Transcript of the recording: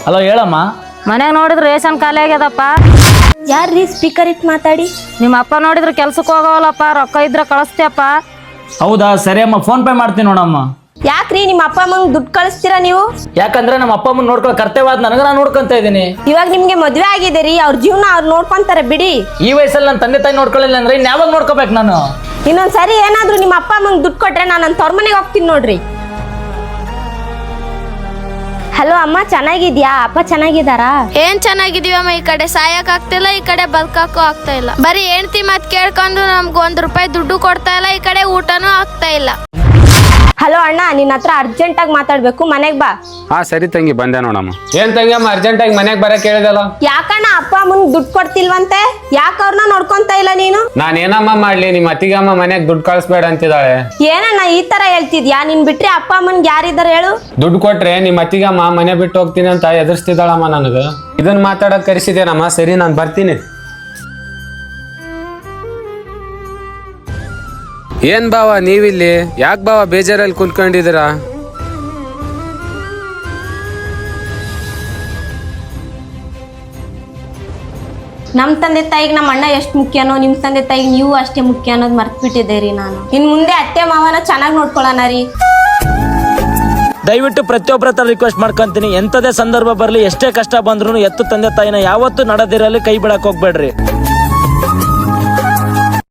Hello ಹೇಳಮ್ಮ. ಮನ್ಯಾಗ ನೋಡಿದ್ರೆ ರೇಷನ್ ಖಾಲಿ ಆಗ್ಯದಪ್ಪ. ಯಾರ್ರೀ ಸ್ಪೀಕರ್ ಇಟ್ಟು ಮಾತಾಡಿ? ನಿಮ್ಮ ಅಪ್ಪ ನೋಡಿದ್ರೆ ಕೆಲ್ಸಕ್ಕೆ ಹೋಗವಲ್ಲಪ್ಪ, ರೊಕ್ಕ ಇದ್ರೆ ಕಳಿಸ್ತೀಯಪ್ಪ. ಹೌದಾ, ಸರಿ ಅಮ್ಮ, ಫೋನ್ ಪೇ ಮಾಡ್ತೀನಿ ನೋಡಮ್ಮ. ಯಾಕ್ರಿ ನಿಮ್ಮ ಅಪ್ಪ ಅಮ್ಮಂಗ್ ದುಡ್ಡು ಕಳಿಸ್ತೀರಾ ನೀವು? ಯಾಕಂದ್ರೆ ನಮ್ಮ ಅಪ್ಪ ಅಮ್ಮನ ನೋಡ್ಕೊಳ್ಳೋ ಕರ್ತವ್ಯ ನನಗ ನಾನು ನೋಡ್ಕೊಂತ ಇದ್ದೀನಿ. ಇವಾಗ ನಿಮ್ಗೆ ಮದ್ವೆ ಆಗಿದೆ ರೀ, ಅವ್ರ ಜೀವನ ಅವ್ರು ನೋಡ್ಕೊಂತಾರೆ ಬಿಡಿ. ಈ ವಯಸ್ಸಲ್ಲಿ ನನ್ನ ತಂದೆ ತಾಯಿ ನೋಡ್ಕೊಳ್ಳಿಲ್ಲ ಅಂದ್ರೆ ಇನ್ಯಾವಾಗ ನೋಡ್ಕೋಬೇಕು ನಾನು? ಇನ್ನೊಂದ್ಸರಿ ಏನಾದ್ರು ನಿಮ್ಮ ಅಪ್ಪ ಅಮ್ಮಂಗ್ ದುಡ್ಡು ಕೊಟ್ರೆ ನಾನು ನನ್ನ ತವ್ರ ಮನೆಗೆ ಹೋಗ್ತೀನಿ ನೋಡ್ರಿ. ಹಲೋ ಅಮ್ಮ, ಚೆನ್ನಾಗಿದ್ಯಾ? ಅಪ್ಪ ಚೆನ್ನಾಗಿದ್ದಾರಾ? ಏನ್ ಚೆನ್ನಾಗಿದೀವಮ್ಮ, ಈ ಕಡೆ ಸಾಯಕ್ ಆಗ್ತಿಲ್ಲ, ಈ ಕಡೆ ಬದುಕಕ್ಕೂ ಆಗ್ತಾ ಇಲ್ಲ. ಬರೀ ಹೆಂಡತಿ ಮಾತ್ ಕೇಳ್ಕೊಂಡು ನಮ್ಗೆ ₹1 ದುಡ್ಡು ಕೊಡ್ತಾ ಇಲ್ಲ, ಈ ಕಡೆ ಊಟನೂ ಆಗ್ತಾ ಇಲ್ಲ. ಹಲೋ ಅಣ್ಣ, ನಿನ್ನ ಹತ್ರ ಅರ್ಜೆಂಟ್ ಆಗಿ ಮಾತಾಡ್ಬೇಕು, ಮನೆಗ್ ಬಾ. ಹಾ ಸರಿ ತಂಗಿ, ಬಂದೆ ನೋಡಮ್ಮ. ಏನ್ ತಂಗಿ ಅಮ್ಮ ಅರ್ಜೆಂಟ್ ಆಗಿ ಮನೆಗ್ ಬರಕ್ ಹೇಳಿದಲ್ಲ? ಯಾಕಣ್ಣ ಅಪ್ಪ ಅಮ್ಮನ್ ದುಡ್ಡು ಕೊಡ್ತಿಲ್ವಂತೆ? ಯಾಕ ಅವ್ರನ್ನ ನೋಡ್ಕೊಂತ ಇಲ್ಲ ನೀನು? ನಾನ್ ಏನಮ್ಮ ಮಾಡ್ಲಿ, ನಿಮ್ ಅತ್ತಿಗೆ ಅಮ್ಮ ಮನೆಗ್ ದುಡ್ಡು ಕಳಿಸ್ಬೇಡ ಅಂತಿದ್ದಾಳೆ. ಏನಣ್ಣ ಈ ತರ ಹೇಳ್ತಿದ್ಯಾ? ನಿನ್ ಬಿಟ್ರೆ ಅಪ್ಪ ಅಮ್ಮನ್ಗೆ ಯಾರಿದಾರ ಹೇಳು? ದುಡ್ಡು ಕೊಟ್ರೆ ನಿಮ್ ಅತ್ತಿಗೆ ಅಮ್ಮ ಮನೆ ಬಿಟ್ಟು ಹೋಗ್ತೀನಿ ಅಂತ ಎದುರಿಸ್ತಿದ್ದಾಳಮ್ಮ ನನಗ. ಇದನ್ ಮಾತಾಡಕ್ ಕರೆಸಿದೇನಮ್ಮ? ಸರಿ ನಾನ್ ಬರ್ತೀನಿ. ಏನ್ ಬಾವ ನೀವಿಲ್ಲಿ? ಯಾಕೆ ಬಾವ ಬೇಜಾರಲ್ಲಿ ಕುಂತ್ಕೊಂಡಿದ್ದೀರಾ? ನಮ್ ತಂದೆ ತಾಯಿಗೆ ನಮ್ಮ ಅಣ್ಣ ಎಷ್ಟು ಮುಖ್ಯನೋ, ನಿಮ್ ತಂದೆ ತಾಯಿಗೆ ನೀವು ಅಷ್ಟೇ ಮುಖ್ಯ ಅನ್ನೋದು ಮರ್ತ್ ಬಿಟ್ಟಿದ್ದೀರಿ. ನಾನು ಇನ್ ಮುಂದೆ ಅತ್ತೆ ಮಾವನ ಚೆನ್ನಾಗಿ ನೋಡ್ಕೊಳ್ಳೋಣ ರೀ. ದಯವಿಟ್ಟು ಪ್ರತಿಯೊಬ್ಬರ ಹತ್ರ ರಿಕ್ವೆಸ್ಟ್ ಮಾಡ್ಕೊಂತೀನಿ, ಎಂಥದೇ ಸಂದರ್ಭ ಬರಲಿ, ಎಷ್ಟೇ ಕಷ್ಟ ಬಂದ್ರು ಎತ್ತು ತಂದೆ ತಾಯಿನ ಯಾವತ್ತೂ ನಡೆದಿರಲಿ ಕೈ ಬಿಡಕ್ ಹೋಗ್ಬೇಡ್ರಿ.